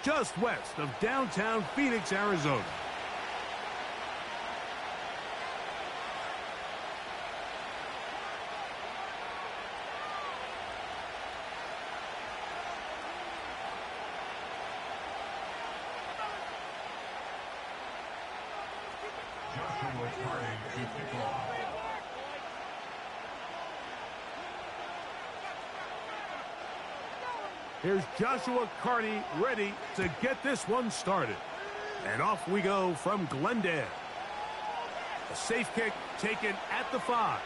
just west of downtown Phoenix, Arizona. Here's Joshua Carty ready to get this one started. And off we go from Glendale. A safe kick taken at the 5.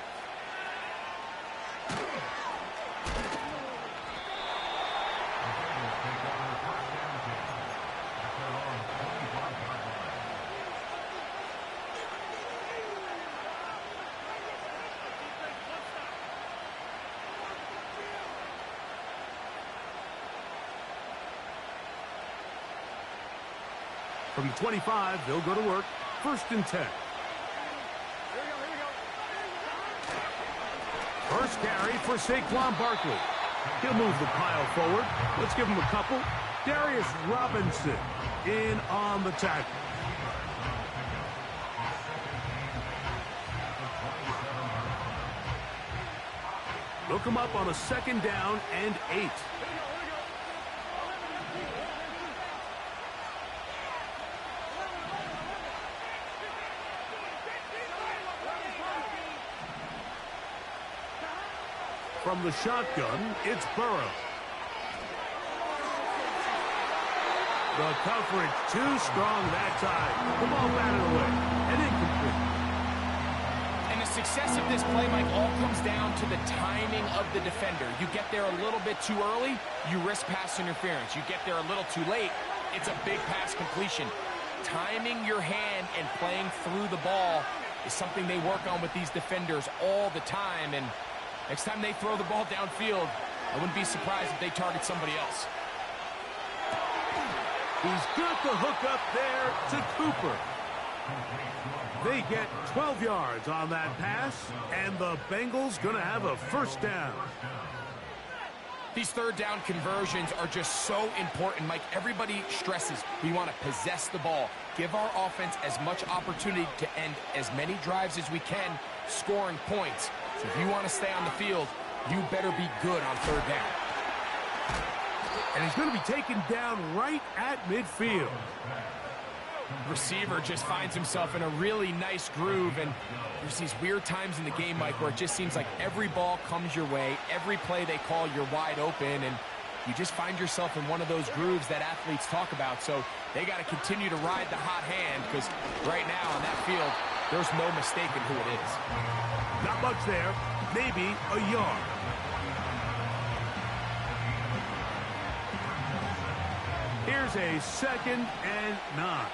From the 25, they'll go to work. 1st and 10. First carry for Saquon Barkley. He'll move the pile forward. Let's give him a couple. Darius Robinson in on the tackle. Look him up on a 2nd down and 8. From the shotgun, it's Burrow. The coverage too strong that time. The ball batted away and incomplete. And the success of this play, Mike, all comes down to the timing of the defender. You get there a little bit too early, you risk pass interference. You get there a little too late, it's a big pass completion. Timing your hand and playing through the ball is something they work on with these defenders all the time. And next time they throw the ball downfield, I wouldn't be surprised if they target somebody else. He's got the hook up there to Cooper. They get 12 yards on that pass, and the Bengals going to have a 1st down. These 3rd down conversions are just so important. Mike, everybody stresses we want to possess the ball, give our offense as much opportunity to end as many drives as we can, scoring points. So if you want to stay on the field, you better be good on 3rd down. And he's going to be taken down right at midfield. Receiver just finds himself in a really nice groove, and there's these weird times in the game, Mike, where it just seems like every ball comes your way, every play they call, you're wide open, and you just find yourself in one of those grooves that athletes talk about. So they got to continue to ride the hot hand, because right now on that field, there's no mistaking who it is. Not much there, maybe a yard. Here's a 2nd and 9.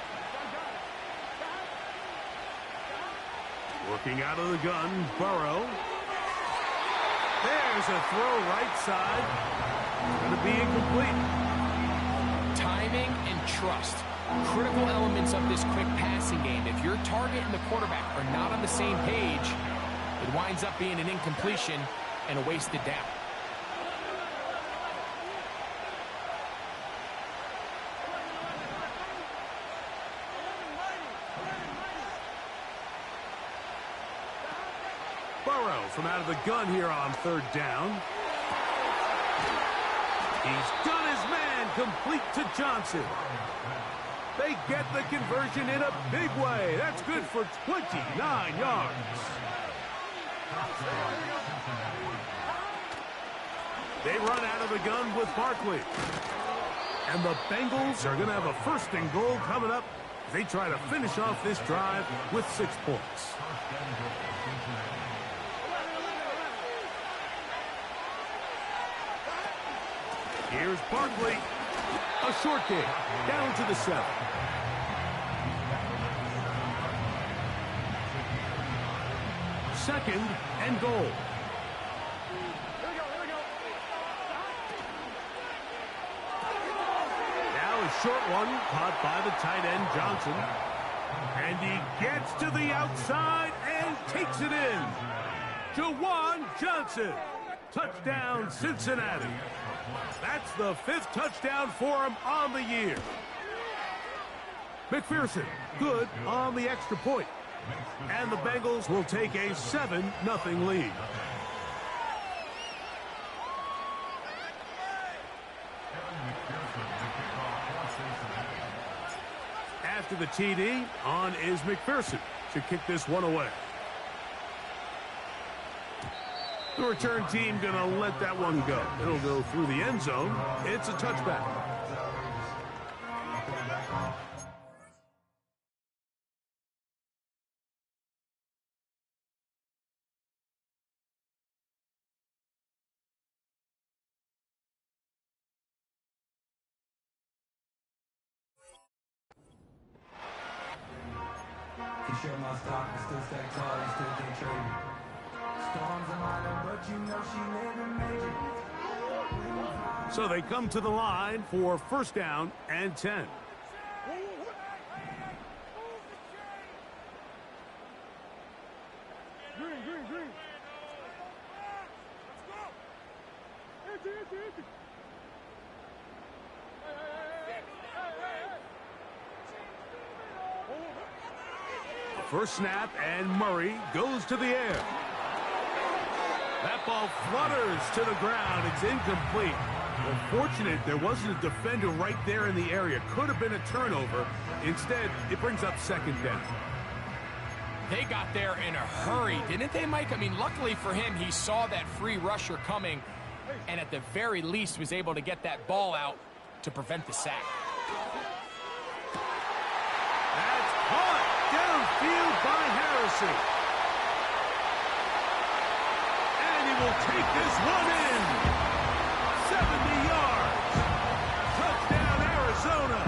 Working out of the gun, Burrow. There's a throw right side. It's going to be incomplete. Timing and trust. Critical elements of this quick passing game. If your target and the quarterback are not on the same page, it winds up being an incompletion and a wasted down. Burrow from out of the gun here on 3rd down. He's done his man, complete to Johnson. They get the conversion in a big way. That's good for 29 yards. They run out of the gun with Barkley. And the Bengals are going to have a 1st and goal coming up. They try to finish off this drive with 6 points. Here's Barkley. A short kick down to the 7. Second and goal. Now a short one caught by the tight end Johnson. And he gets to the outside and takes it in. Jawan Johnson. Touchdown, Cincinnati. That's the 5th touchdown for him on the year. McPherson, good on the extra point. And the Bengals will take a 7-0 lead. After the TD, on is McPherson to kick this one away. The return team going to let that one go. It'll go through the end zone. It's a touchback. Show my stock, but still stay tall, you still can't trade me. Storms are minor, but you know she living major. So they come to the line for 1st down and 10. Green. Let's go. Empty. First snap, and Murray goes to the air. That ball flutters to the ground. It's incomplete. Well, fortunate there wasn't a defender right there in the area. Could have been a turnover. Instead, it brings up 2nd down. They got there in a hurry, didn't they, Mike? I mean, luckily for him, he saw that free rusher coming, and at the very least was able to get that ball out to prevent the sack. That's caught downfield by Harrison. And he will take this one in. 70 yards. Touchdown, Arizona.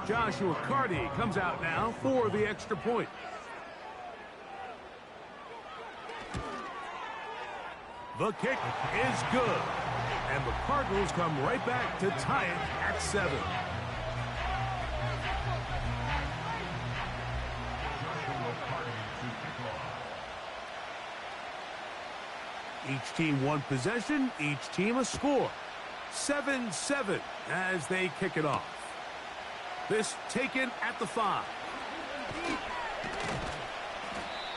Joshua Carty comes out now for the extra point. The kick is good. And the Cardinals come right back to tie it at 7. Each team one possession, each team a score. 7-7 as they kick it off. This taken at the 5.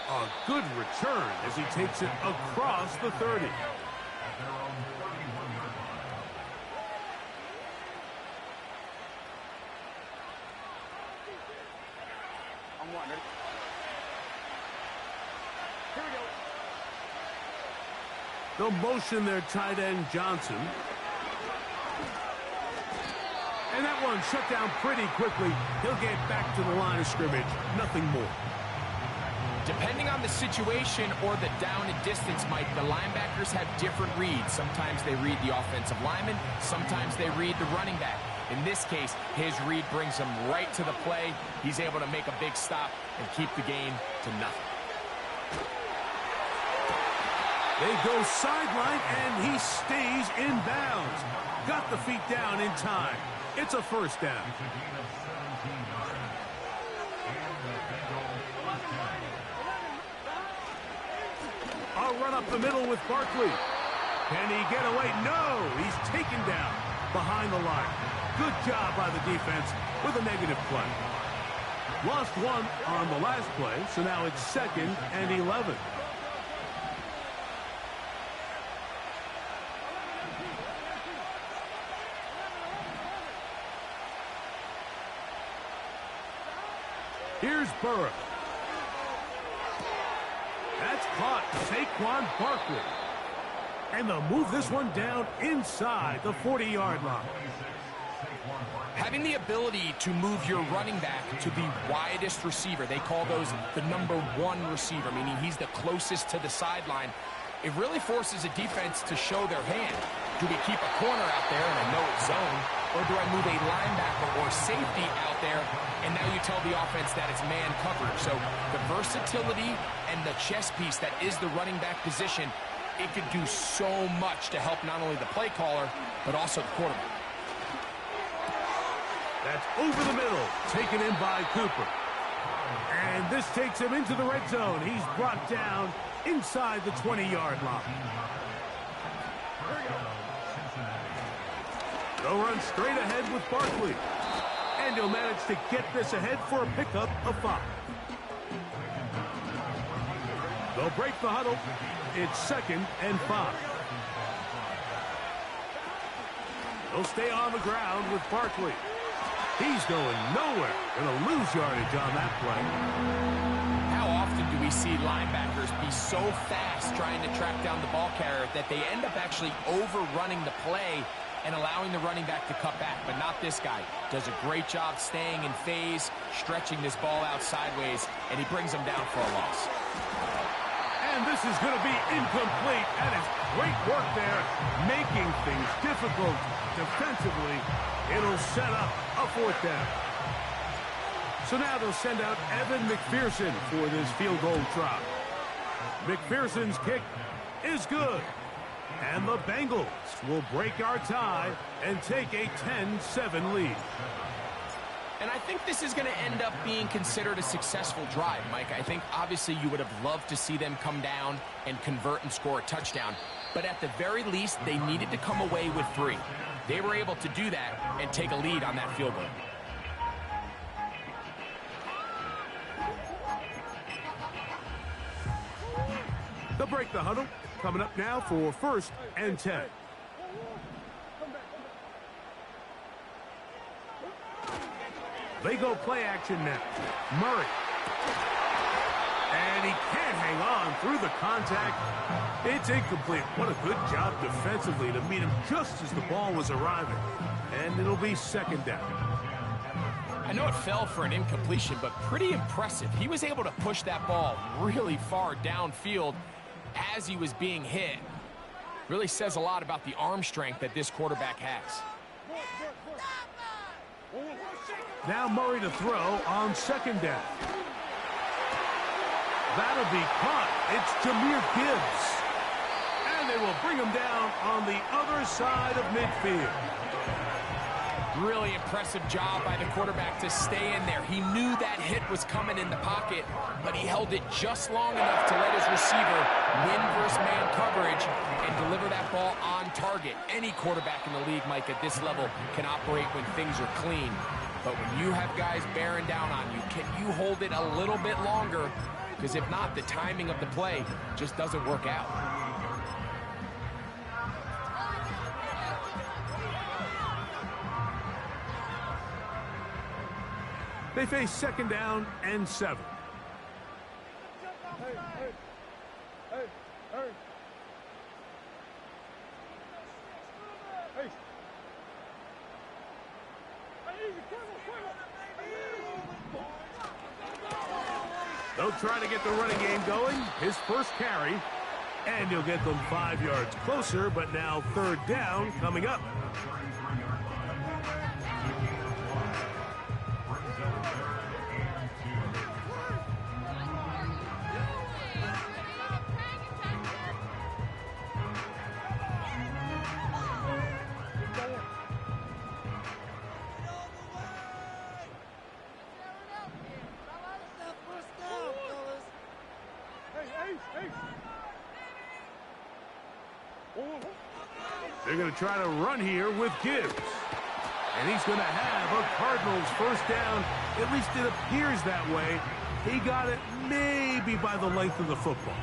A good return as he takes it across the 30. They'll motion their tight end Johnson. And that one shut down pretty quickly. He'll get back to the line of scrimmage. Nothing more. Depending on the situation or the down and distance, Mike, the linebackers have different reads. Sometimes they read the offensive lineman. Sometimes they read the running back. In this case, his read brings him right to the play. He's able to make a big stop and keep the game to nothing. They go sideline, and he stays in bounds. Got the feet down in time. It's a 1st down. A run up the middle with Barkley. Can he get away? No, he's taken down behind the line. Good job by the defense with a negative play. Lost one on the last play, so now it's 2nd and 11. Here's Burrow. That's caught. Saquon Barkley. And they'll move this one down inside the 40-yard line. Having the ability to move your running back to the widest receiver, they call those the #1 receiver, meaning he's the closest to the sideline. It really forces a defense to show their hand. Do we keep a corner out there in a no zone, or do I move a linebacker or safety out there, and now you tell the offense that it's man coverage? So the versatility and the chess piece that is the running back position it could do so much to help not only the play caller, but also the quarterback. That's over the middle, taken in by Cooper. And this takes him into the red zone. He's brought down inside the 20-yard line. They'll run straight ahead with Barkley. And he'll manage to get this ahead for a pickup of 5. They'll break the huddle. It's 2nd and 5. They'll stay on the ground with Barkley. He's going nowhere. Going to lose yardage on that play. How often do we see linebackers be so fast trying to track down the ball carrier that they end up actually overrunning the play and allowing the running back to cut back? But not this guy. Does a great job staying in phase, stretching this ball out sideways, and he brings him down for a loss. And this is going to be incomplete. That is great work there, making things difficult defensively. It'll set up a 4th down. So now they'll send out Evan McPherson for this field goal try. McPherson's kick is good. And the Bengals will break our tie and take a 10-7 lead. And I think this is going to end up being considered a successful drive, Mike. I think obviously you would have loved to see them come down and convert and score a touchdown. But at the very least, they needed to come away with 3. They were able to do that and take a lead on that field goal. They'll break the huddle. Coming up now for 1st and 10. They go play action now. Murray. And he can't hang on through the contact. It's incomplete. What a good job defensively to meet him just as the ball was arriving. And it'll be 2nd down. I know it fell for an incompletion, but pretty impressive. He was able to push that ball really far downfield as he was being hit. Really says a lot about the arm strength that this quarterback has. Now Murray to throw on 2nd down. That'll be caught. It's Jahmyr Gibbs. And they will bring him down on the other side of midfield. Really impressive job by the quarterback to stay in there. He knew that hit was coming in the pocket, but he held it just long enough to let his receiver win versus man coverage and deliver that ball on target. Any quarterback in the league, Mike, at this level can operate when things are clean. But when you have guys bearing down on you, can you hold it a little bit longer? Because if not, the timing of the play just doesn't work out. They face 2nd down and 7. They'll try to get the running game going. His first carry. And he'll get them 5 yards closer, but now 3rd down coming up. They're going to try to run here with Gibbs. And he's going to have a Cardinals 1st down. At least it appears that way. He got it maybe by the length of the football.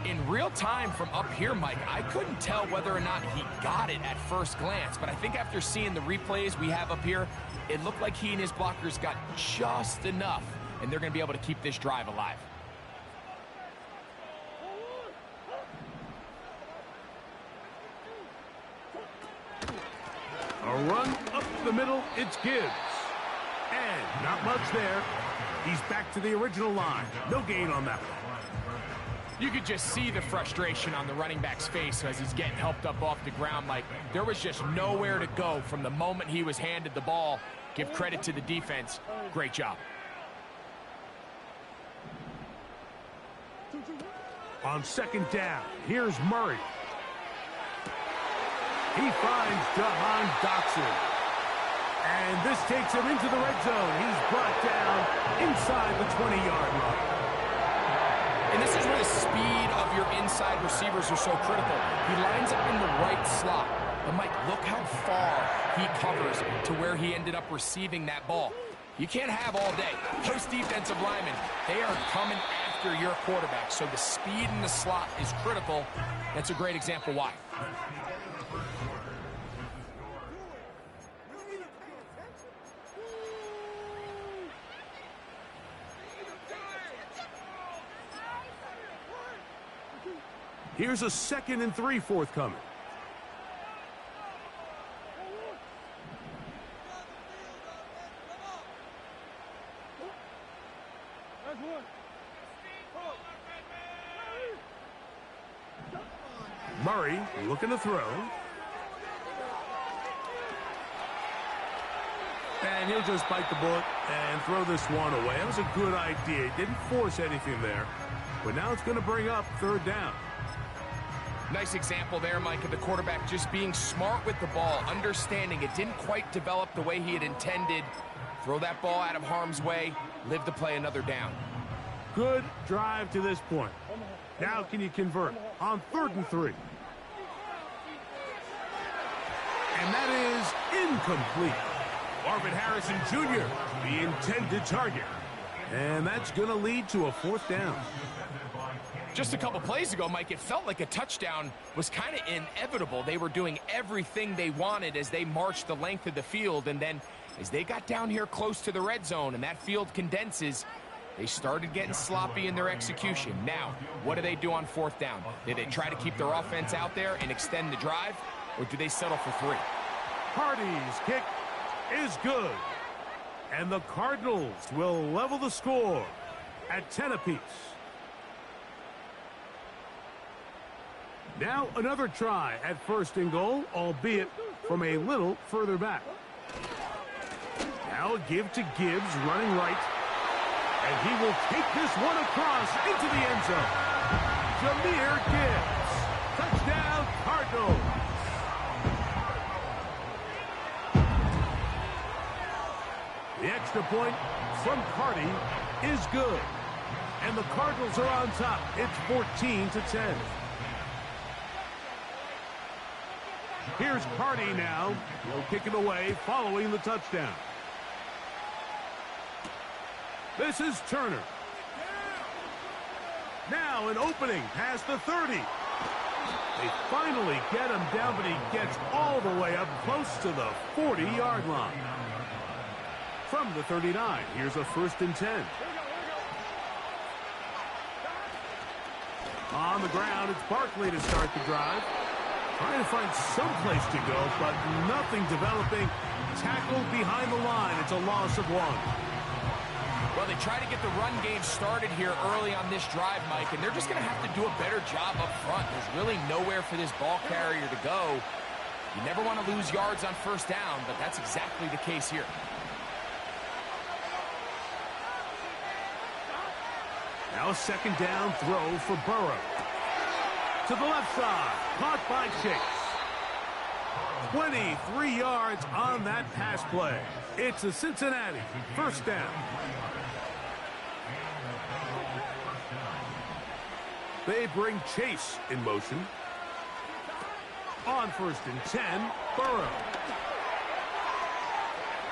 In real time from up here, Mike, I couldn't tell whether or not he got it at first glance. But I think after seeing the replays we have up here, it looked like he and his blockers got just enough. And they're going to be able to keep this drive alive. A run up the middle, it's Gibbs. And not much there. He's back to the original line. No gain on that one. You could just see the frustration on the running back's face as he's getting helped up off the ground. Like, there was just nowhere to go from the moment he was handed the ball. Give credit to the defense. Great job. On second down, here's Murray. He finds Jahan Dotson. And this takes him into the red zone. He's brought down inside the 20-yard line. And this is where the speed of your inside receivers are so critical. He lines up in the right slot. But Mike, look how far he covers to where he ended up receiving that ball. You can't have all day. Those defensive linemen, they are coming after your quarterback. So the speed in the slot is critical. That's a great example why. Here's a 2nd and 3 forthcoming. Murray looking to throw. And he'll just bite the bullet and throw this one away. That was a good idea. He didn't force anything there. But now it's going to bring up 3rd down. Nice example there, Mike, of the quarterback just being smart with the ball, understanding it didn't quite develop the way he had intended. Throw that ball out of harm's way, live to play another down. Good drive to this point. Now can you convert on 3rd and 3? And that is incomplete. Marvin Harrison Jr., the intended target. And that's going to lead to a 4th down. Just a couple plays ago, Mike, it felt like a touchdown was kind of inevitable. They were doing everything they wanted as they marched the length of the field. And then as they got down here close to the red zone and that field condenses, they started getting sloppy in their execution. Now, what do they do on 4th down? Do they try to keep their offense out there and extend the drive, or do they settle for 3? Hardy's kick is good. And the Cardinals will level the score at 10 apiece. Now another try at 1st and goal, albeit from a little further back. Now a give to Gibbs, running right. And he will take this one across into the end zone. Jahmyr Gibbs. Touchdown, Cardinals. The extra point from Carty is good. And the Cardinals are on top. It's 14-10. Here's Carty now. He'll kick it away following the touchdown. This is Turner. Now an opening past the 30. They finally get him down, but he gets all the way up close to the 40-yard line. From the 39, here's a 1st and 10. On the ground, it's Barkley to start the drive. Trying to find some place to go, but nothing developing. Tackled behind the line. It's a loss of 1. Well, they try to get the run game started here early on this drive, Mike, and they're just going to have to do a better job up front. There's really nowhere for this ball carrier to go. You never want to lose yards on 1st down, but that's exactly the case here. Now a 2nd down throw for Burrow. To the left side, caught by Chase. 23 yards on that pass play. It's a Cincinnati 1st down. They bring Chase in motion. On 1st and 10, Burrow.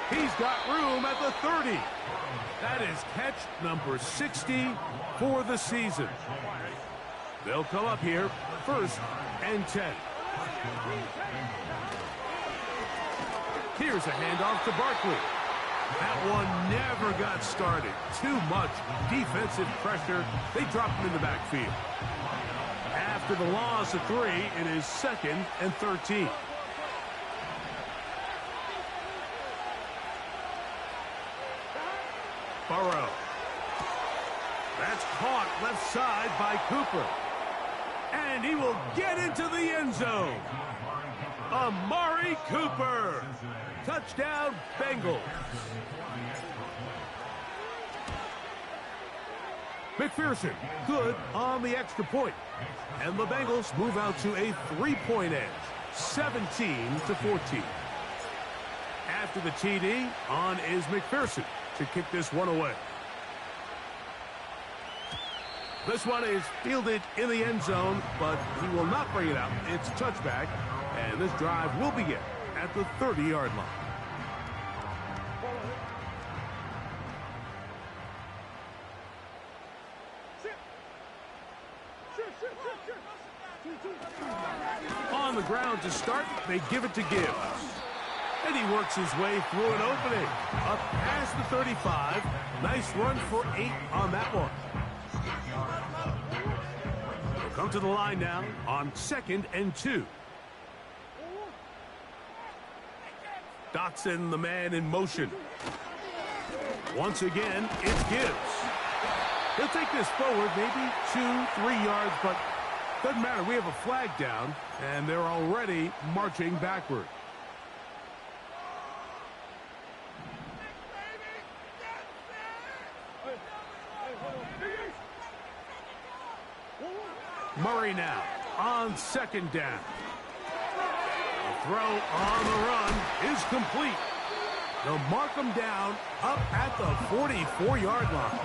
He's got room at the 30. That is catch number 60 for the season. They'll come up here 1st and 10. Here's a handoff to Barkley. That one never got started. Too much defensive pressure. They dropped him in the backfield. After the loss of 3, it is 2nd and 13. Burrow. That's caught left side by Cooper. And he will get into the end zone. Amari Cooper. Touchdown, Bengals. McPherson, good on the extra point. And the Bengals move out to a 3-point edge, 17-14. After the TD, on is McPherson to kick this one away. This one is fielded in the end zone, but he will not bring it out. It's a touchback, and this drive will begin at the 30-yard line. On the ground to start, they give it to Gibbs. And he works his way through an opening. Up past the 35. Nice run for 8 on that one. They'll come to the line now on 2nd and 2. Dotson, the man in motion. Once again, it's Gibbs. He'll take this forward, maybe 2-3 yards, but doesn't matter. We have a flag down, and they're already marching backward. Murray now on 2nd down. The throw on the run is complete. They'll mark him down up at the 44-yard line.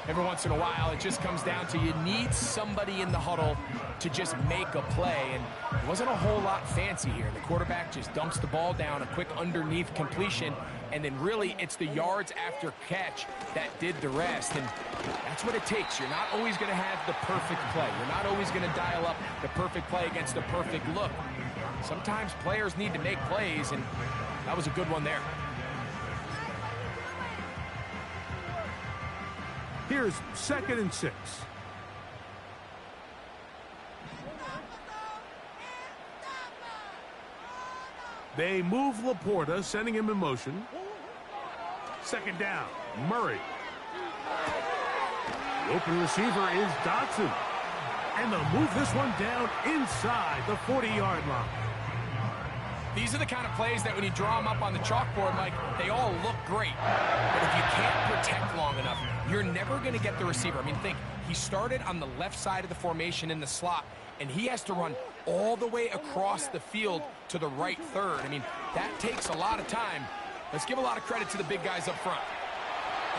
Every once in a while, it just comes down to you need somebody in the huddle to just make a play, and it wasn't a whole lot fancy here. The quarterback just dunks the ball down, a quick underneath completion, and then really it's the yards after catch that did the rest, and that's what it takes. You're not always going to have the perfect play. You're not always going to dial up the perfect play against the perfect look. Sometimes players need to make plays, and that was a good one there. Here's 2nd and 6. They move Laporta, sending him in motion. 2nd down, Murray. The open receiver is Dotson. And they'll move this one down inside the 40-yard line. These are the kind of plays that when you draw them up on the chalkboard, Mike, they all look great. But if you can't protect long enough, you're never going to get the receiver. I mean, think, he started on the left side of the formation in the slot, and he has to run all the way across the field to the right third. I mean, that takes a lot of time. Let's give a lot of credit to the big guys up front.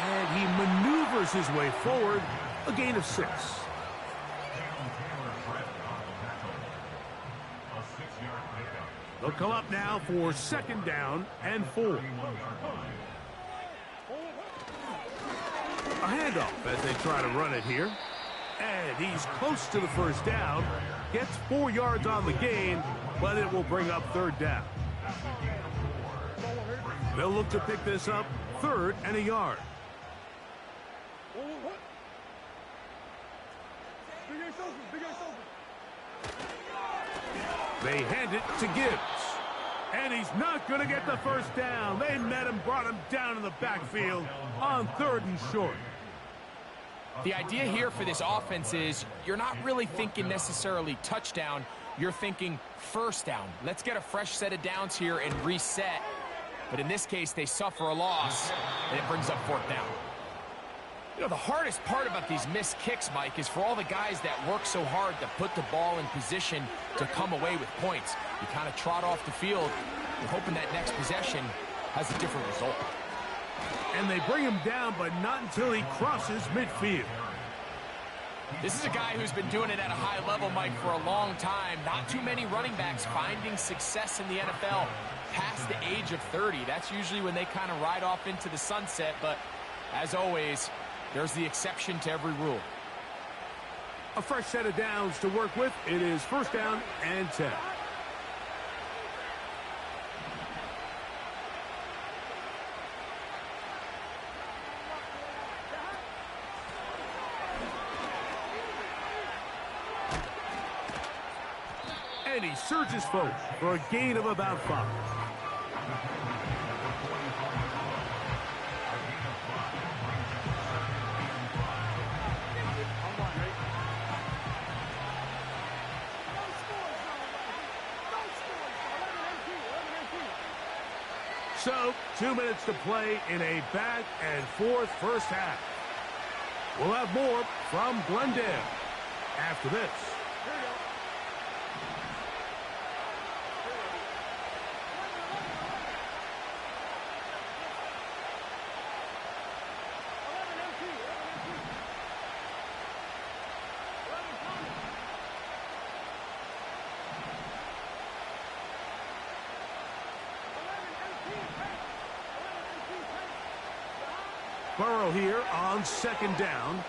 And he maneuvers his way forward, a gain of 6. They'll come up now for 2nd down and 4. A handoff as they try to run it here. And he's close to the 1st down. Gets 4 yards on the gain, but it will bring up 3rd down. They'll look to pick this up 3rd and a yard. They hand it to Gibbs. And he's not going to get the 1st down. They met him, brought him down in the backfield on 3rd and short. The idea here for this offense is you're not really thinking necessarily touchdown. You're thinking 1st down. Let's get a fresh set of downs here and reset. But in this case, they suffer a loss, and it brings up 4th down. You know, the hardest part about these missed kicks, Mike, is for all the guys that work so hard to put the ball in position to come away with points. You kind of trot off the field, you're hoping that next possession has a different result. And they bring him down, but not until he crosses midfield. This is a guy who's been doing it at a high level, Mike, for a long time. Not too many running backs finding success in the NFL past the age of 30. That's usually when they kind of ride off into the sunset, but as always, there's the exception to every rule. A fresh set of downs to work with. It is 1st down and 10. And he surges forward for a gain of about 5. So, 2 minutes to play in a back-and-forth 1st half. We'll have more from Glendale after this. Burrow here on second down.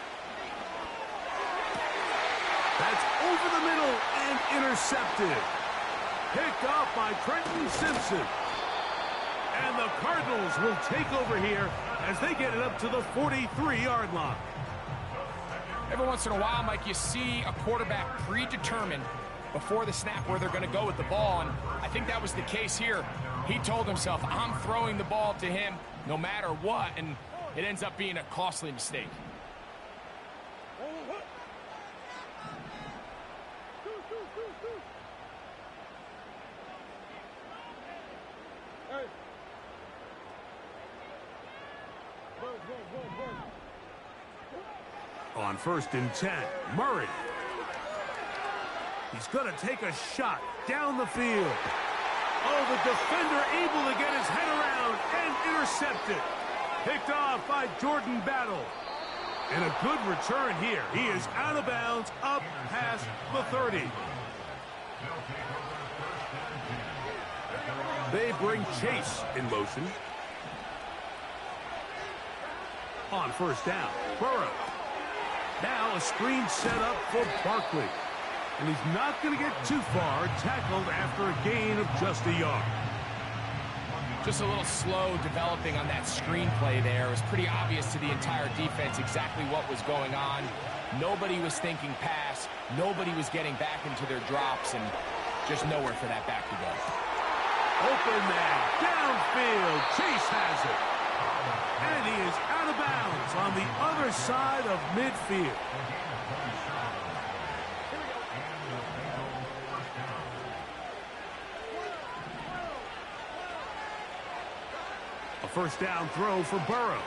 That's over the middle and intercepted. Picked off by Trenton Simpson. And the Cardinals will take over here as they get it up to the 43-yard line. Every once in a while, Mike, you see a quarterback predetermined before the snap where they're going to go with the ball, and I think that was the case here. He told himself, I'm throwing the ball to him no matter what, and it ends up being a costly mistake. On 1st and 10, Murray. He's going to take a shot down the field. Oh, the defender able to get his head around and intercept it. Picked off by Jordan Battle. And a good return here. He is out of bounds up past the 30. They bring Chase in motion. On 1st down, Burrow. Now a screen set up for Barkley. And he's not going to get too far, tackled after a gain of just a yard. Just a little slow developing on that screenplay there. It was pretty obvious to the entire defense exactly what was going on. Nobody was thinking pass. Nobody was getting back into their drops, and just nowhere for that back to go. Open man, downfield. Chase has it. And he is out of bounds on the other side of midfield. A 1st down throw for Burrow.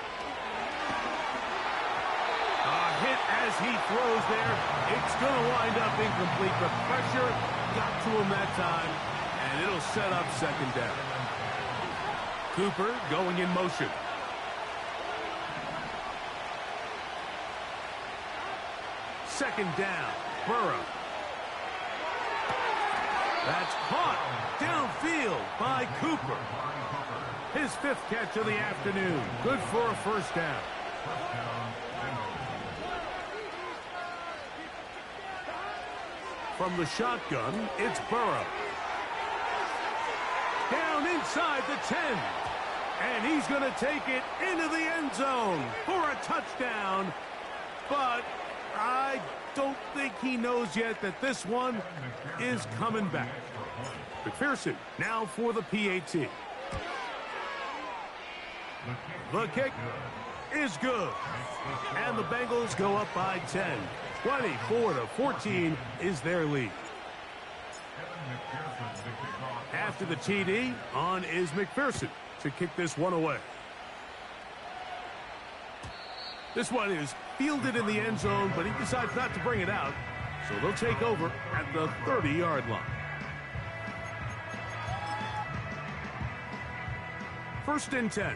A hit as he throws there. It's going to wind up incomplete. The pressure got to him that time, and it'll set up 2nd down. Cooper going in motion. Second down, Burrow. That's caught downfield by Cooper. His 5th catch of the afternoon. Good for a 1st down. From the shotgun, it's Burrow. Down inside the 10. And he's going to take it into the end zone for a touchdown. But I don't think he knows yet that this one is coming back. McPherson now for the PAT. The kick is good. And the Bengals go up by 10. 24-14 is their lead. After the TD, on is McPherson to kick this one away. This one is fielded in the end zone, but he decides not to bring it out. So they'll take over at the 30-yard line. 1st and 10.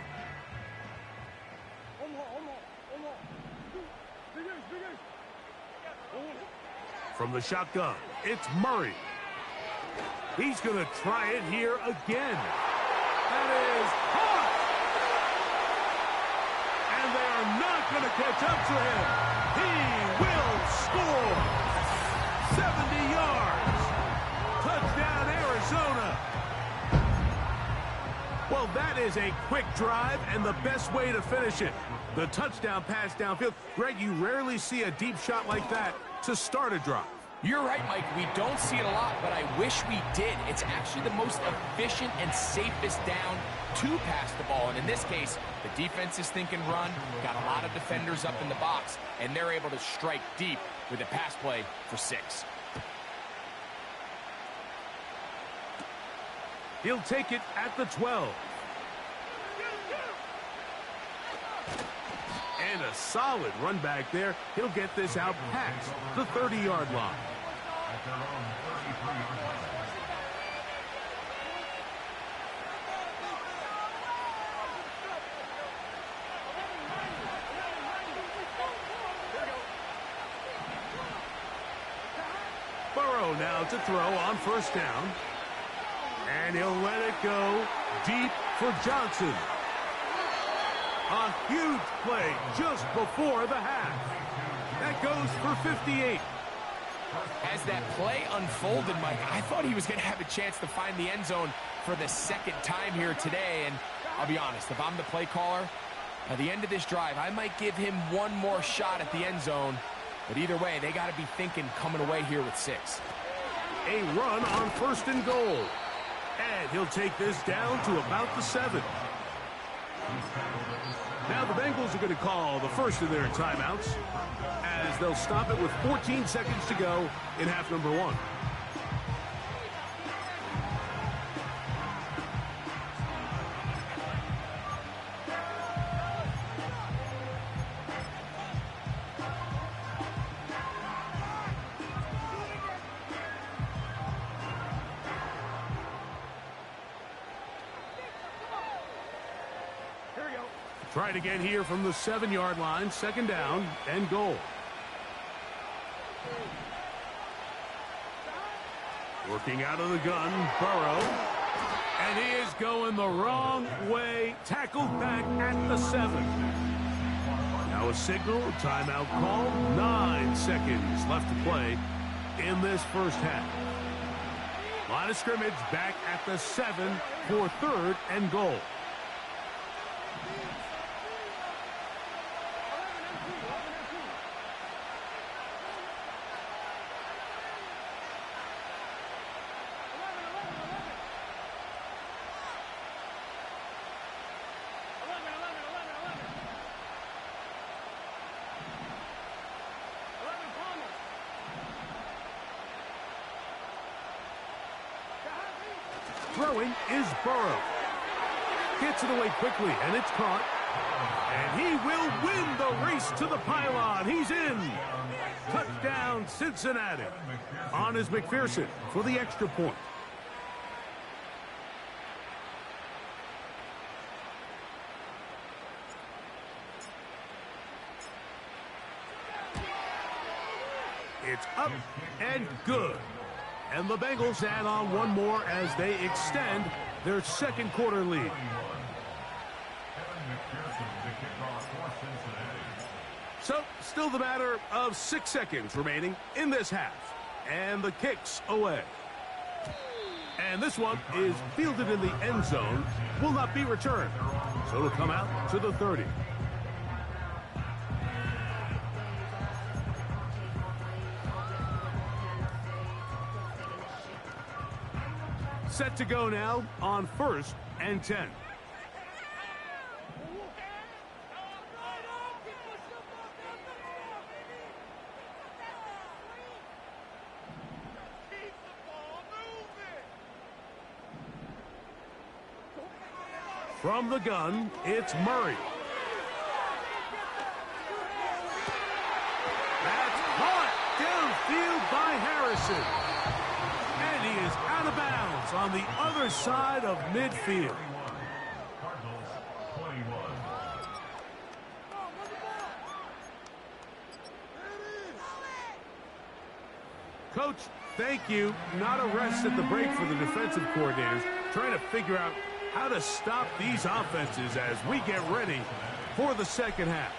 From the shotgun, it's Murray. He's going to try it here again. That is caught. And they are not going to catch up to him. He will score. 70 yards. Touchdown, Arizona. Well, that is a quick drive and the best way to finish it. The touchdown pass downfield. Greg, you rarely see a deep shot like that to start a drive. You're right, Mike. We don't see it a lot, but I wish we did. It's actually the most efficient and safest down to pass the ball. And in this case, the defense is thinking run, got a lot of defenders up in the box, and they're able to strike deep with a pass play for 6. He'll take it at the 12. And a solid run back there. He'll get this out past the 30-yard line. Burrow now to throw on first down. And he'll let it go deep for Johnson. A huge play just before the half. That goes for 58. As that play unfolded, Mike, I thought he was going to have a chance to find the end zone for the second time here today. And I'll be honest, if I'm the play caller, at the end of this drive, I might give him one more shot at the end zone. But either way, they got to be thinking coming away here with 6. A run on first and goal. And he'll take this down to about the 7. Now the Bengals are going to call the first of their timeouts as they'll stop it with 14 seconds to go in half number 1. Try it again here from the 7-yard line. Second down and goal. Working out of the gun, Burrow. And he is going the wrong way. Tackled back at the 7. Now a signal, a timeout call. 9 seconds left to play in this first half. Line of scrimmage back at the 7 for third and goal. Throwing is Burrow. Gets it away quickly, and it's caught. And he will win the race to the pylon. He's in. Touchdown, Cincinnati. On is McPherson for the extra point. It's up and good. And the Bengals add on one more as they extend their second quarter lead. So, still the matter of 6 seconds remaining in this half. And the kick's away. And this one is fielded in the end zone. Will not be returned. So it'll come out to the 30. Set to go now on first and 10. From the gun, it's Murray. That's caught downfield by Harrison. And he is out of bounds on the other side of midfield. Coach, thank you. Not a rest at the break for the defensive coordinators, trying to figure out how to stop these offenses as we get ready for the second half.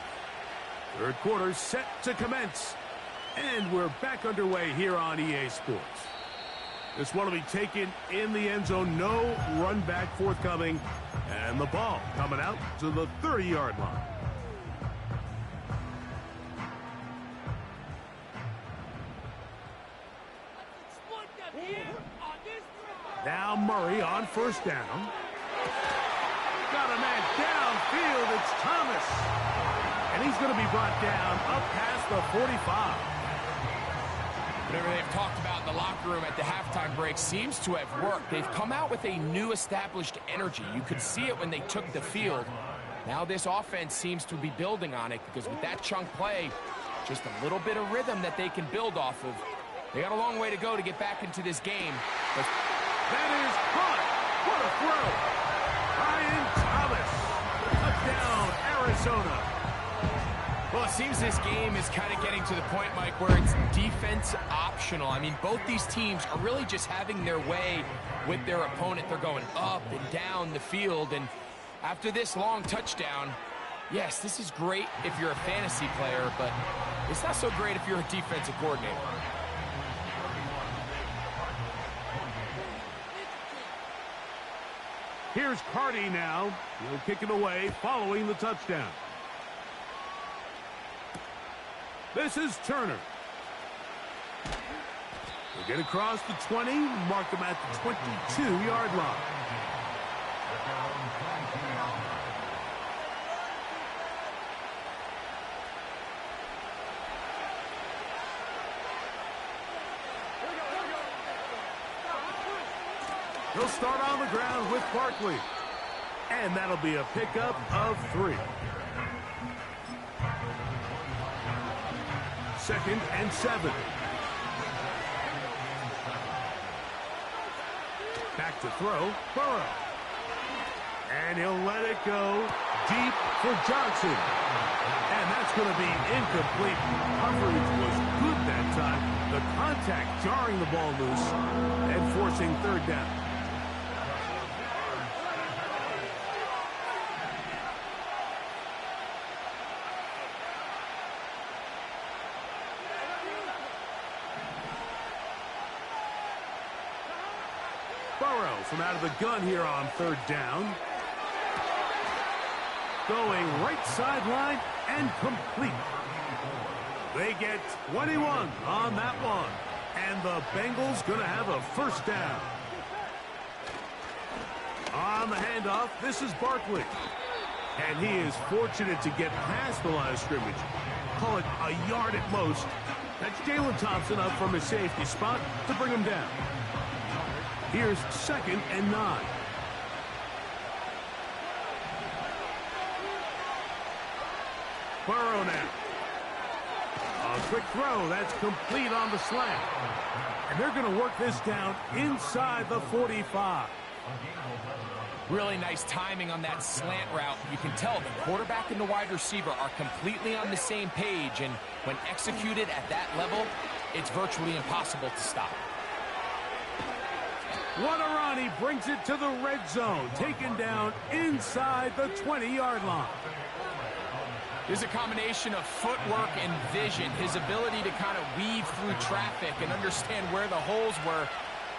Third quarter set to commence. And we're back underway here on EA Sports. This one will be taken in the end zone. No run back forthcoming. And the ball coming out to the 30-yard line. Now Murray on first down. Got a man downfield. It's Thomas. And he's going to be brought down up past the 45. Whatever they've talked about in the locker room at the halftime break seems to have worked. They've come out with a new established energy. You could see it when they took the field. Now this offense seems to be building on it because with that chunk play, just a little bit of rhythm that they can build off of. They got a long way to go to get back into this game. But that is caught. What a throw. Ryan Thomas. Touchdown, Arizona. Well, it seems this game is kind of getting to the point, Mike, where it's defense optional. I mean, both these teams are really just having their way with their opponent. They're going up and down the field, and after this long touchdown, yes, this is great if you're a fantasy player, but it's not so great if you're a defensive coordinator. Here's Carty now. He'll kick it away following the touchdown. This is Turner. He'll get across the 20, mark him at the 22-yard line. He'll start on the ground with Barkley. And that'll be a pickup of 3. 2nd and 7. Back to throw, Burrow. And he'll let it go deep for Johnson. And that's going to be incomplete. Coverage was good that time. The contact jarring the ball loose and forcing 3rd down. Burrow from out of the gun here on 3rd down. Going right sideline and complete. They get 21 on that one. And the Bengals going to have a 1st down. On the handoff, this is Barkley. And he is fortunate to get past the line of scrimmage. Call it a yard at most. That's Jalen Thompson up from his safety spot to bring him down. Here's 2nd and 9. Burrow now. A quick throw. That's complete on the slant. And they're going to work this down inside the 45. Really nice timing on that slant route. You can tell the quarterback and the wide receiver are completely on the same page. And when executed at that level, it's virtually impossible to stop. Waterani brings it to the red zone, taken down inside the 20-yard line. There's a combination of footwork and vision, his ability to kind of weave through traffic and understand where the holes were.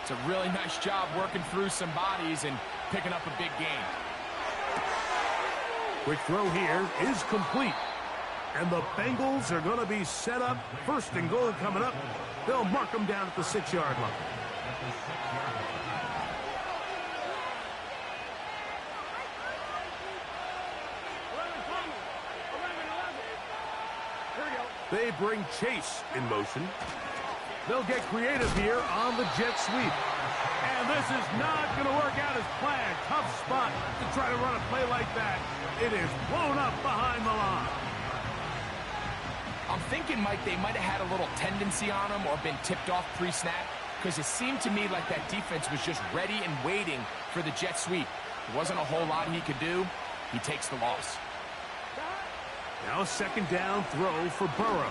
It's a really nice job working through some bodies and picking up a big gain. Quick throw here is complete. And the Bengals are going to be set up. 1st and goal coming up. They'll mark them down at the 6-yard line. They bring Chase in motion. They'll get creative here on the jet sweep. And this is not going to work out as planned. Tough spot to try to run a play like that. It is blown up behind the line. I'm thinking, Mike, they might have had a little tendency on him or been tipped off pre-snap, because it seemed to me like that defense was just ready and waiting for the jet sweep. There wasn't a whole lot he could do. He takes the loss. Now a 2nd down throw for Burrow.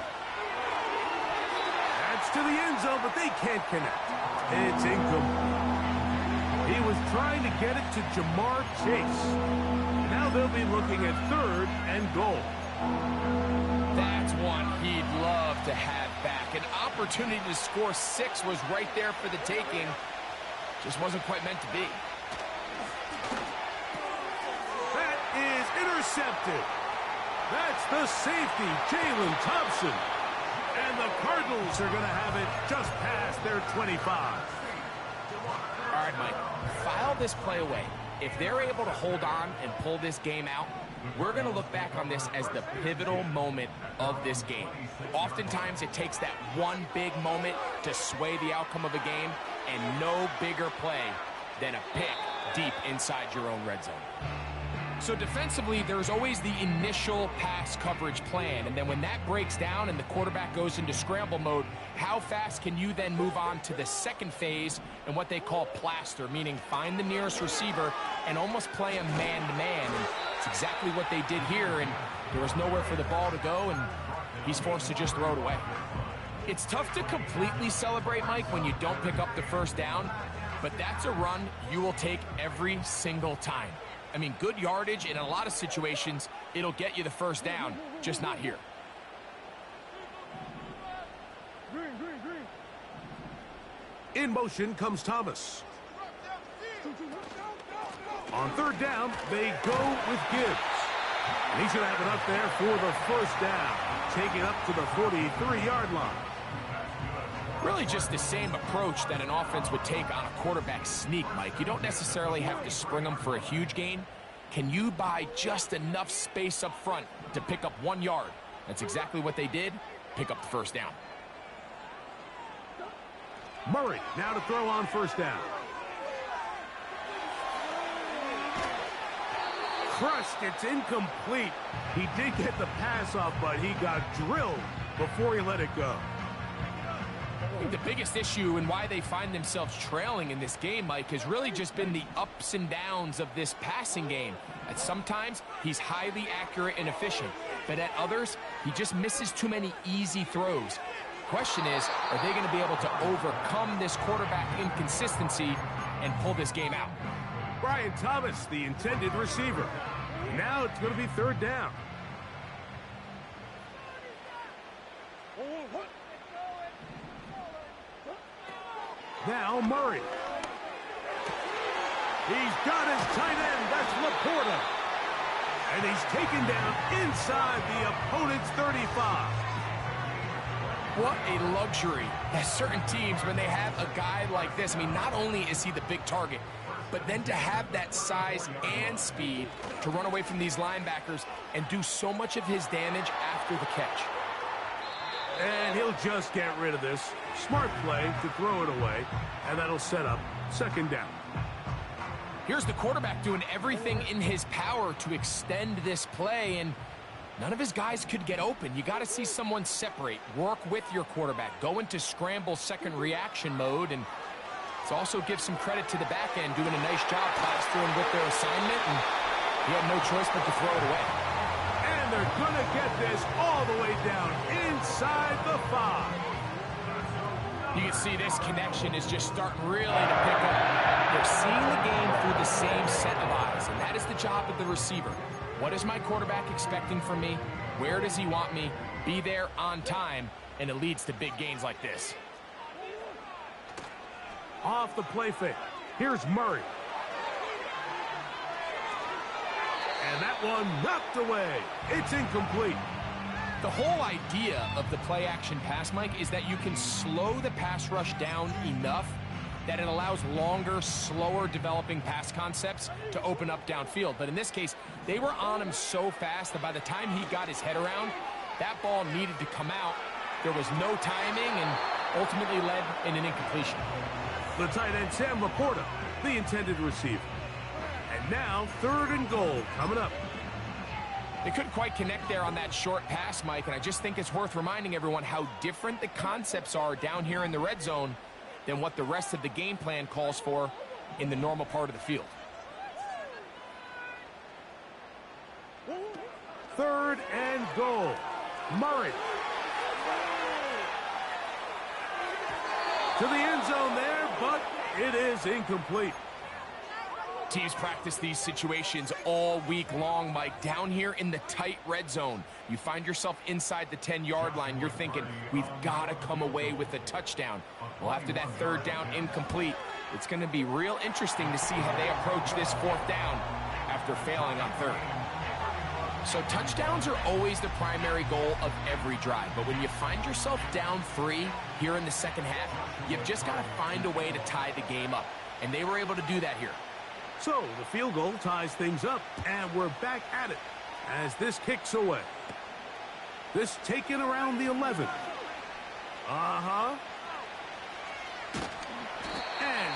That's to the end zone, but they can't connect. It's incomplete. He was trying to get it to Jamar Chase. Now they'll be looking at 3rd and goal. That's one he'd love to have back. An opportunity to score 6 was right there for the taking. Just wasn't quite meant to be. That is intercepted. That's the safety, Jalen Thompson. And the Cardinals are going to have it just past their 25. All right, Mike, file this play away. If they're able to hold on and pull this game out, we're going to look back on this as the pivotal moment of this game. Oftentimes, it takes that one big moment to sway the outcome of a game, and no bigger play than a pick deep inside your own red zone. So defensively, there's always the initial pass coverage plan, and then when that breaks down and the quarterback goes into scramble mode, how fast can you then move on to the second phase and what they call plaster, meaning find the nearest receiver and almost play a man-to-man, and it's exactly what they did here, and there was nowhere for the ball to go, and he's forced to just throw it away. It's tough to completely celebrate, Mike, when you don't pick up the first down, but that's a run you will take every single time. I mean, good yardage, and in a lot of situations, it'll get you the first down, just not here. In motion comes Thomas. On third down, they go with Gibbs. And he should have it up there for the first down. Take it up to the 43-yard line. Really just the same approach that an offense would take on a quarterback sneak, Mike. You don't necessarily have to spring them for a huge gain. Can you buy just enough space up front to pick up 1 yard? That's exactly what they did. Pick up the first down. Murray now to throw on first down. Crushed. It's incomplete. He did get the pass off, but he got drilled before he let it go. I think the biggest issue and why they find themselves trailing in this game, Mike, has really just been the ups and downs of this passing game. At sometimes, he's highly accurate and efficient, but at others, he just misses too many easy throws. Question is, are they going to be able to overcome this quarterback inconsistency and pull this game out? Brian Thomas, the intended receiver. Now it's going to be third down. Now Murray. He's got his tight end. That's Laporta. And he's taken down inside the opponent's 35. What a luxury that certain teams, when they have a guy like this, I mean, not only is he the big target, but then to have that size and speed to run away from these linebackers and do so much of his damage after the catch. And he'll just get rid of this. Smart play to throw it away, and that'll set up second down. Here's the quarterback doing everything in his power to extend this play, and none of his guys could get open. You got to see someone separate, work with your quarterback, go into scramble second reaction mode, and to also give some credit to the back end, doing a nice job plastering with their assignment, and he had no choice but to throw it away. And they're going to get this all the way down inside the 5. You can see this connection is just starting really to pick up. They're seeing the game through the same set of eyes, and that is the job of the receiver. What is my quarterback expecting from me? Where does he want me? Be there on time, and it leads to big gains like this. Off the play fake. Here's Murray. And that one knocked away. It's incomplete. The whole idea of the play-action pass, Mike, is that you can slow the pass rush down enough that it allows longer, slower developing pass concepts to open up downfield. But in this case, they were on him so fast that by the time he got his head around, that ball needed to come out. There was no timing and ultimately led in an incompletion. The tight end, Sam Laporta, the intended receiver. And now, third and goal coming up. They couldn't quite connect there on that short pass, Mike, and I just think it's worth reminding everyone how different the concepts are down here in the red zone than what the rest of the game plan calls for in the normal part of the field. Third and goal. Murray. To the end zone there, but it is incomplete. Teams practice these situations all week long, Mike. Down here in the tight red zone, you find yourself inside the 10-yard line. You're thinking, we've got to come away with a touchdown. Well, after that third down incomplete, it's going to be real interesting to see how they approach this fourth down after failing on third. So touchdowns are always the primary goal of every drive. But when you find yourself down 3 here in the second half, you've just got to find a way to tie the game up. And they were able to do that here. So the field goal ties things up, and we're back at it as this kicks away. This taken around the 11. And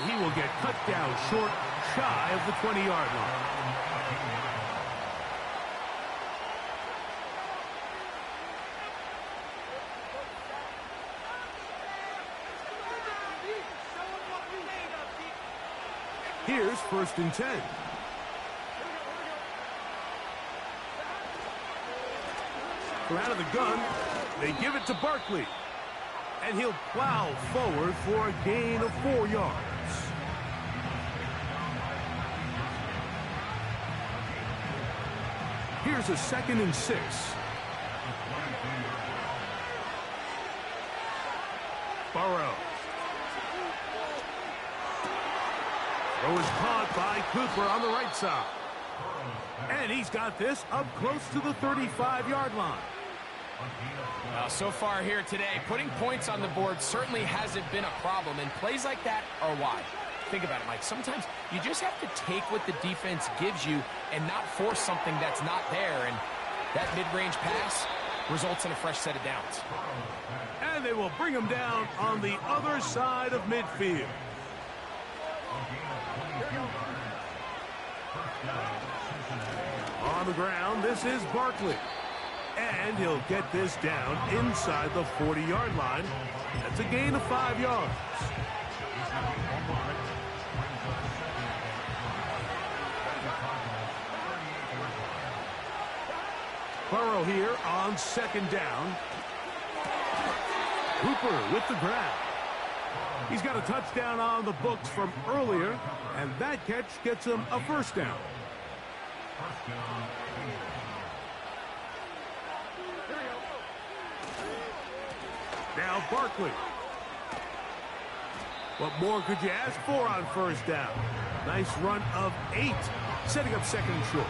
he will get cut down short, shy of the 20-yard line. Here's 1st and 10. From out of the gun, they give it to Barkley. And he'll plow forward for a gain of 4 yards. Here's a 2nd and 6. Burrow. Throw is caught by Cooper on the right side. And he's got this up close to the 35-yard line. So far here today, putting points on the board certainly hasn't been a problem, and plays like that are why. Think about it, Mike. Sometimes you just have to take what the defense gives you and not force something that's not there, and that mid-range pass results in a fresh set of downs. And they will bring him down on the other side of midfield. On the ground, this is Barkley. And he'll get this down inside the 40-yard line. That's a gain of 5 yards. Burrow here on 2nd down. Cooper with the grab. He's got a touchdown on the books from earlier, and that catch gets him a 1st down. Now Barkley. What more could you ask for on 1st down? Nice run of 8, setting up 2nd and short.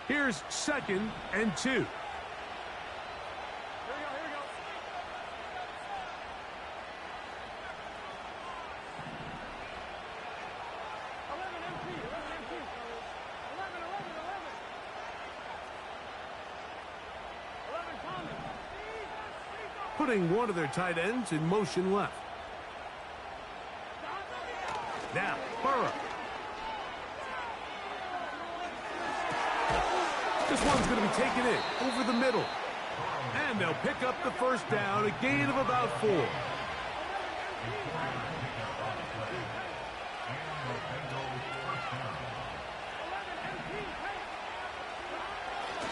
Here's 2nd and 2. Here we go. Putting one of their tight ends in motion left. Now, Burrow. This one's going to be taken in over the middle. And they'll pick up the 1st down, a gain of about 4.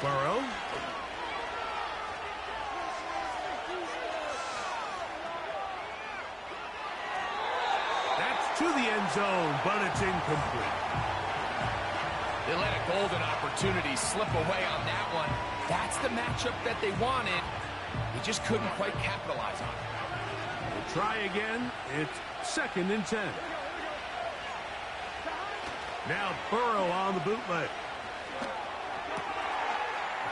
Burrow. That's to the end zone, but it's incomplete. They let a golden opportunity slip away on that one. That's the matchup that they wanted. They just couldn't quite capitalize on it. We'll try again. It's 2nd and 10. Now Burrow on the bootleg.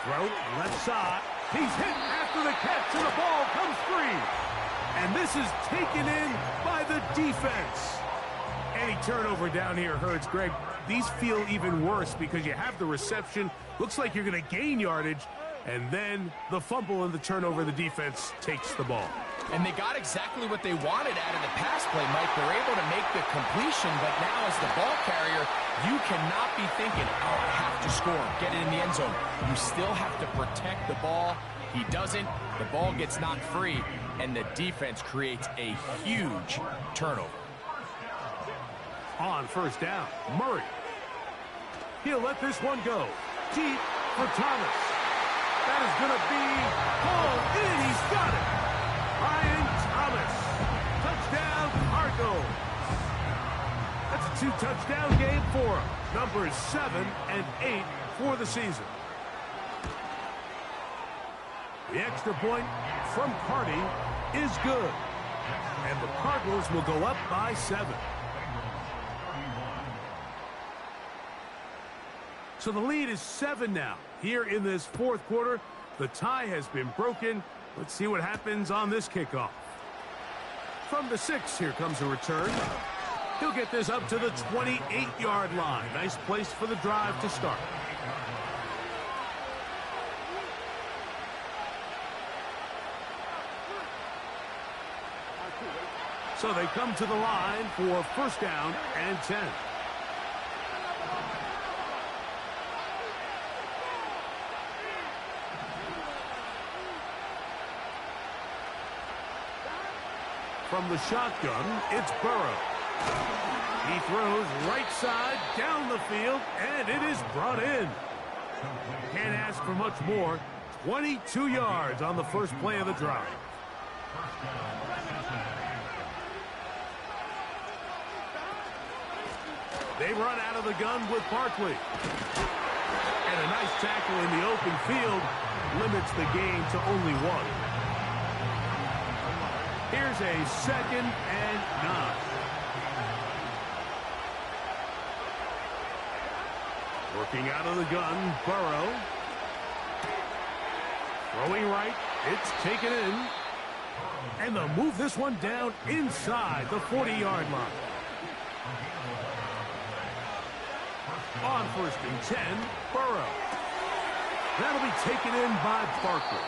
Throw left side. He's hit after the catch, and the ball comes free. And this is taken in by the defense. Any turnover down here hurts, Greg. These feel even worse because you have the reception. Looks like you're going to gain yardage. And then the fumble and the turnover, the defense takes the ball. And they got exactly what they wanted out of the pass play, Mike. They're able to make the completion, but now as the ball carrier, you cannot be thinking, oh, I have to score, get it in the end zone. You still have to protect the ball. He doesn't. The ball gets knocked free, and the defense creates a huge turnover. On 1st down, Murray. He'll let this one go. Deep for Thomas. That is going to be pulled in. He's got it. Ryan Thomas. Touchdown, Cardinals. That's a 2-touchdown game for him. Numbers 7 and 8 for the season. The extra point from Cardi is good. And the Cardinals will go up by 7. So the lead is 7 now. Here in this 4th quarter, the tie has been broken. Let's see what happens on this kickoff. From the 6, here comes a return. He'll get this up to the 28-yard line. Nice place for the drive to start. So they come to the line for first down and 10. From the shotgun, it's Burrow. He throws right side down the field, and it is brought in. Can't ask for much more. 22 yards on the first play of the drive. They run out of the gun with Barkley. And a nice tackle in the open field limits the game to only one. Here's a 2nd and 9. Working out of the gun, Burrow. Throwing right, it's taken in. And they'll move this one down inside the 40-yard line. On 1st and 10, Burrow. That'll be taken in by Barkley.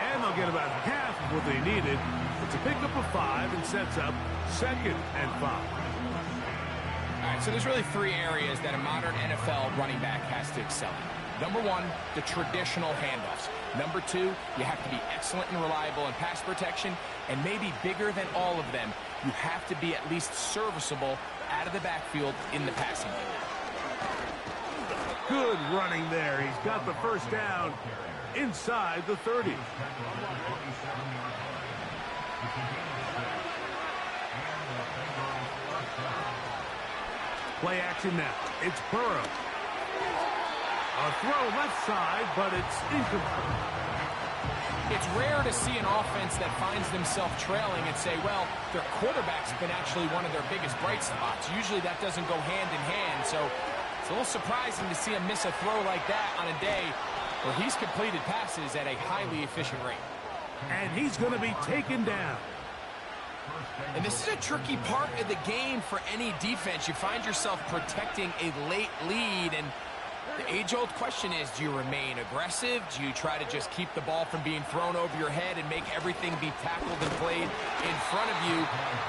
And they'll get about half of what they needed. It's a pickup of 5 and sets up 2nd and 5. All right, so there's really 3 areas that a modern NFL running back has to excel in. Number 1, the traditional handoffs. Number 2, you have to be excellent and reliable in pass protection. And maybe bigger than all of them, you have to be at least serviceable out of the backfield in the passing game. Good running there. He's got the first down inside the 30. Play action now. It's Burrow. A throw left side, but it's incomplete. It's rare to see an offense that finds themselves trailing and say, well, their quarterback's been actually one of their biggest bright spots. Usually that doesn't go hand in hand, so it's a little surprising to see him miss a throw like that on a day where he's completed passes at a highly efficient rate. And he's going to be taken down. And this is a tricky part of the game for any defense. You find yourself protecting a late lead, and the age-old question is, do you remain aggressive? Do you try to just keep the ball from being thrown over your head and make everything be tackled and played in front of you?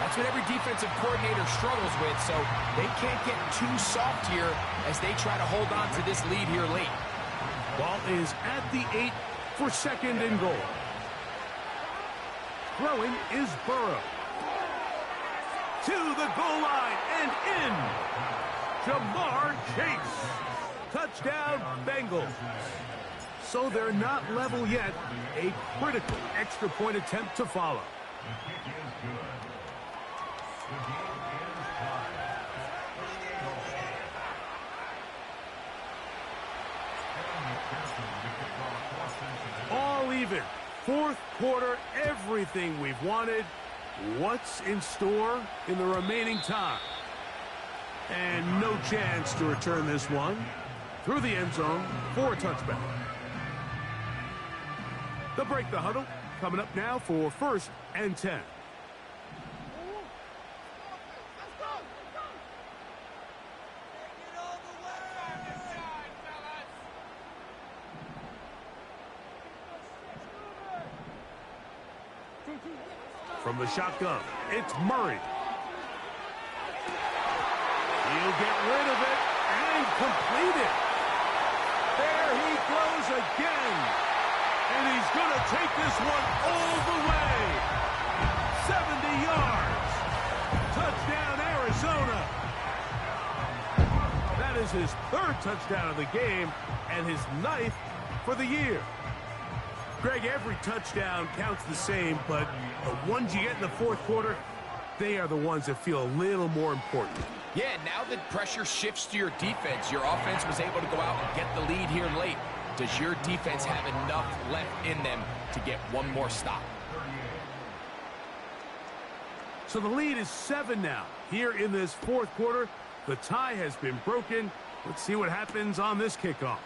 That's what every defensive coordinator struggles with, so they can't get too soft here as they try to hold on to this lead here late. Ball is at the 8 for 2nd and goal. Throwing is Burrow. To the goal line and in. Jamar Chase. Touchdown, Bengals. So they're not level yet. A critical extra point attempt to follow. All even. 4th quarter, everything we've wanted. What's in store in the remaining time? And no chance to return this one through the end zone for a touchback. They'll break the huddle. Coming up now for 1st and 10. From the shotgun, it's Murray. He'll get rid of it and complete it. There he goes again. And he's going to take this one all the way. 70 yards. Touchdown, Arizona. That is his 3rd touchdown of the game and his 9th for the year. Greg, every touchdown counts the same, but the ones you get in the 4th quarter, they are the ones that feel a little more important. Yeah, now the pressure shifts to your defense. Your offense was able to go out and get the lead here late. Does your defense have enough left in them to get one more stop? So the lead is 7 now. Here in this 4th quarter, the tie has been broken. Let's see what happens on this kickoff.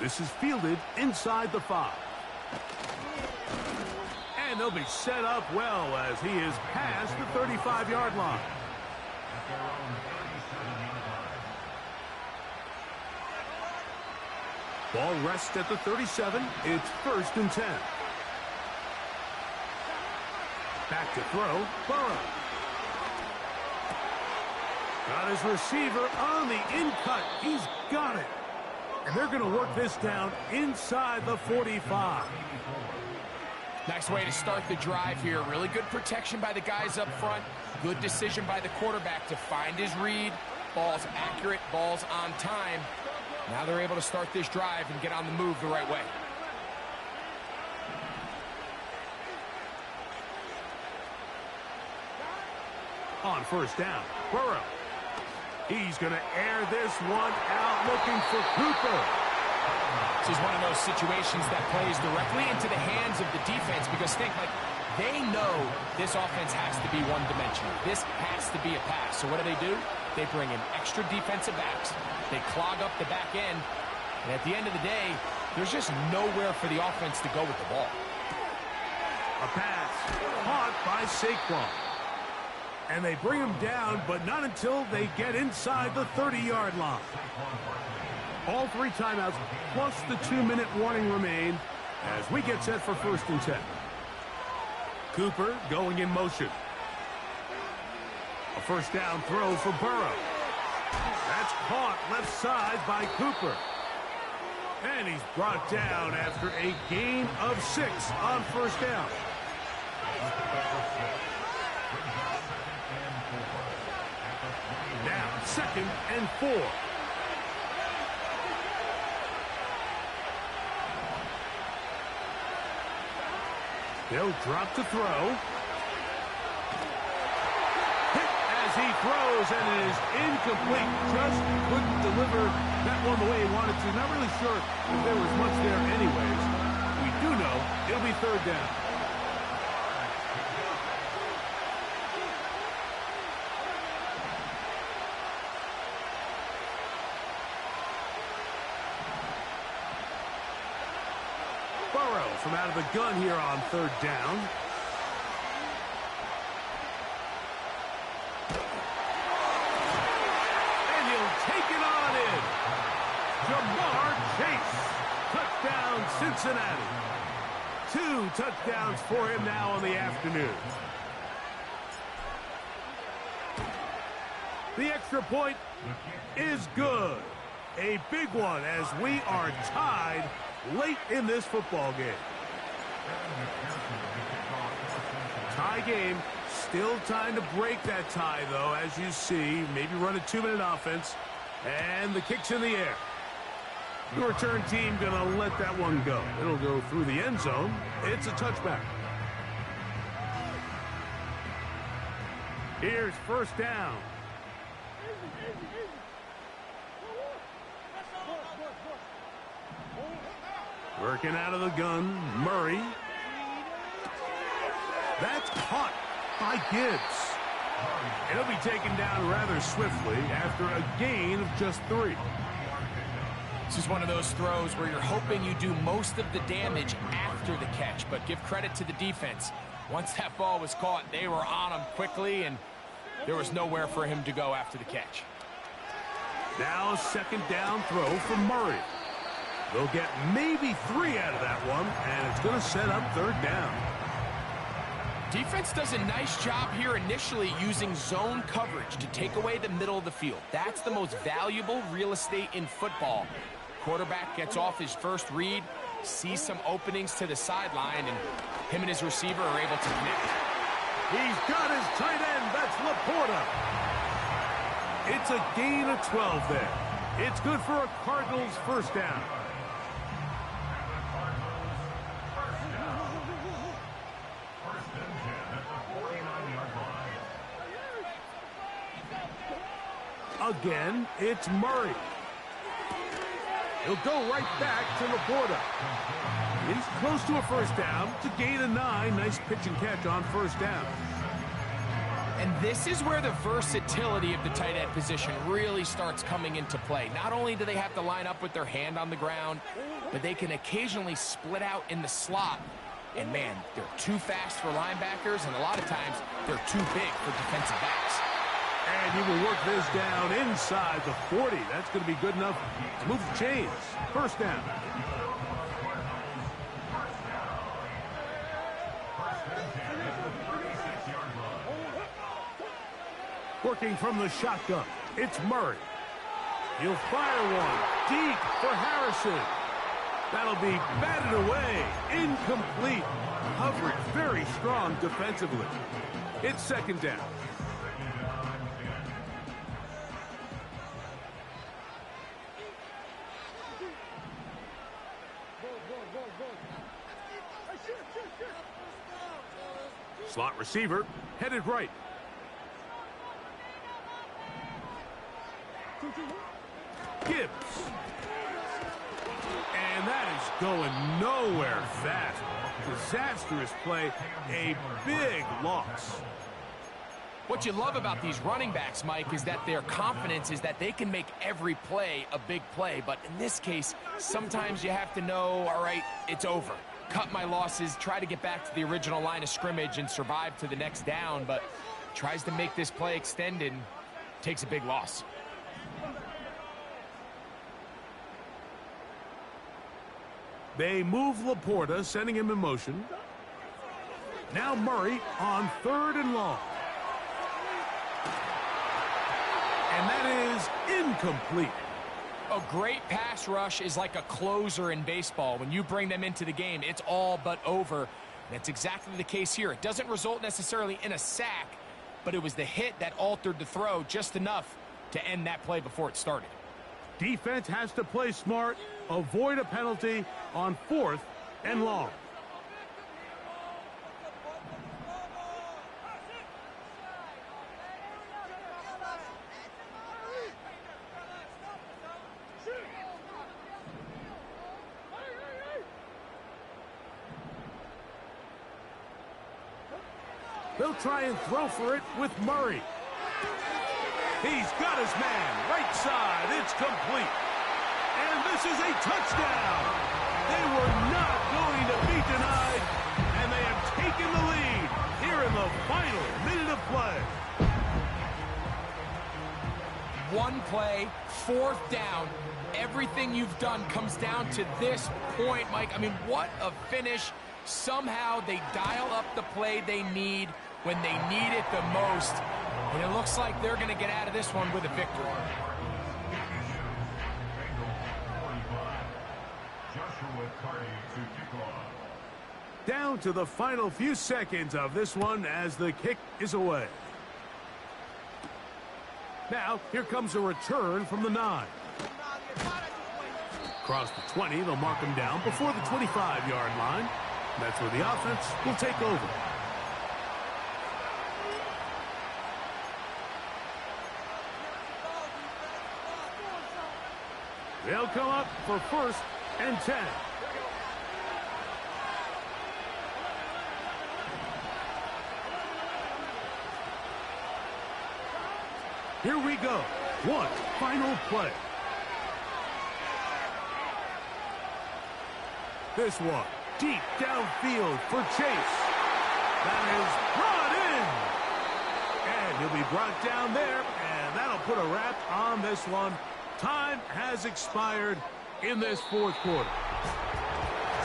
This is fielded inside the 5. And they'll be set up well as he is past the 35-yard line. Ball rests at the 37. It's 1st and 10. Back to throw. Burrow. Got his receiver on the in-cut. He's got it. And they're going to work this down inside the 45. Nice way to start the drive here. Really good protection by the guys up front. Good decision by the quarterback to find his read. Ball's accurate, ball's on time. Now they're able to start this drive and get on the move the right way. On 1st down, Burrow. He's going to air this one out, looking for Cooper. This is one of those situations that plays directly into the hands of the defense because they know this offense has to be one-dimensional. This has to be a pass. So what do? They bring in extra defensive backs. They clog up the back end. And at the end of the day, there's just nowhere for the offense to go with the ball. A pass caught by Saquon. And they bring him down, but not until they get inside the 30-yard line. All 3 timeouts plus the 2-minute warning remain as we get set for 1st and 10. Cooper going in motion. A 1st down throw for Burrow. That's caught left side by Cooper. And he's brought down after a gain of 6 on 1st down. Now 2nd and 4. They'll drop to throw. Hit as he throws, and it is incomplete. Just couldn't deliver that one the way he wanted to. Not really sure if there was much there anyways. We do know it'll be 3rd down. From out of the gun here on 3rd down. And he'll take it on in. Jamar Chase. Touchdown, Cincinnati. 2 touchdowns for him now on the afternoon. The extra point is good. A big one as we are tied late in this football game. Tie game. Still time to break that tie, though, as you see. Maybe run a 2-minute offense. And the kick's in the air. The return team going to let that one go. It'll go through the end zone. It's a touchback. Here's 1st down. Working out of the gun, Murray. That's caught by Gibbs. It'll be taken down rather swiftly after a gain of just 3. This is one of those throws where you're hoping you do most of the damage after the catch, but give credit to the defense. Once that ball was caught, they were on him quickly, and there was nowhere for him to go after the catch. Now a 2nd down throw for Murray. They'll get maybe 3 out of that one, and it's going to set up 3rd down. Defense does a nice job here initially using zone coverage to take away the middle of the field. That's the most valuable real estate in football. Quarterback gets off his first read, sees some openings to the sideline, and him and his receiver are able to connect. He's got his tight end. That's Laporta. It's a gain of 12 there. It's good for a Cardinals 1st down. Again, it's Murray. He'll go right back to Laporta. He's close to a 1st down. It's a gain of 9. Nice pitch and catch on 1st down. And this is where the versatility of the tight end position really starts coming into play. Not only do they have to line up with their hand on the ground, but they can occasionally split out in the slot. And man, they're too fast for linebackers, and a lot of times they're too big for defensive backs. And he will work this down inside the 40. That's going to be good enough to move the chains. First down. Working from the shotgun, it's Murray. He'll fire one deep for Harrison. That'll be batted away. Incomplete. Covered very strong defensively. It's second down. Slot receiver headed right. Gibbs. And that is going nowhere fast. Disastrous play. A big loss. What you love about these running backs, Mike, is that their confidence is that they can make every play a big play. But in this case, sometimes you have to know, all right, it's over. Cut my losses, try to get back to the original line of scrimmage and survive to the next down, but tries to make this play extend and takes a big loss. They move Laporta, sending him in motion. Now Murray on third and long. And that is incomplete. A great pass rush is like a closer in baseball. When you bring them into the game, it's all but over. That's exactly the case here. It doesn't result necessarily in a sack, but it was the hit that altered the throw just enough to end that play before it started. Defense has to play smart, avoid a penalty on fourth and long. They'll try and throw for it with Murray. He's got his man, right side, it's complete. And this is a touchdown. They were not going to be denied, and they have taken the lead here in the final minute of play. One play, fourth down. Everything you've done comes down to this point, Mike. I mean, what a finish. Somehow they dial up the play they need when they need it the most. And it looks like they're going to get out of this one with a victory. Down to the final few seconds of this one as the kick is away. Now, here comes a return from the 9. Across the 20, they'll mark him down before the 25-yard line. That's where the offense will take over. They'll come up for first and 10. Here we go. One final play. This one deep downfield for Chase. That is brought in. And he'll be brought down there, and that'll put a wrap on this one. Time has expired in this fourth quarter.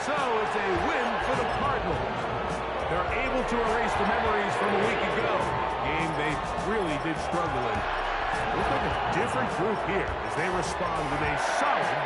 So it's a win for the Cardinals. They're able to erase the memories from a week ago. Game they really did struggle in. Looks like a different group here as they respond with a solid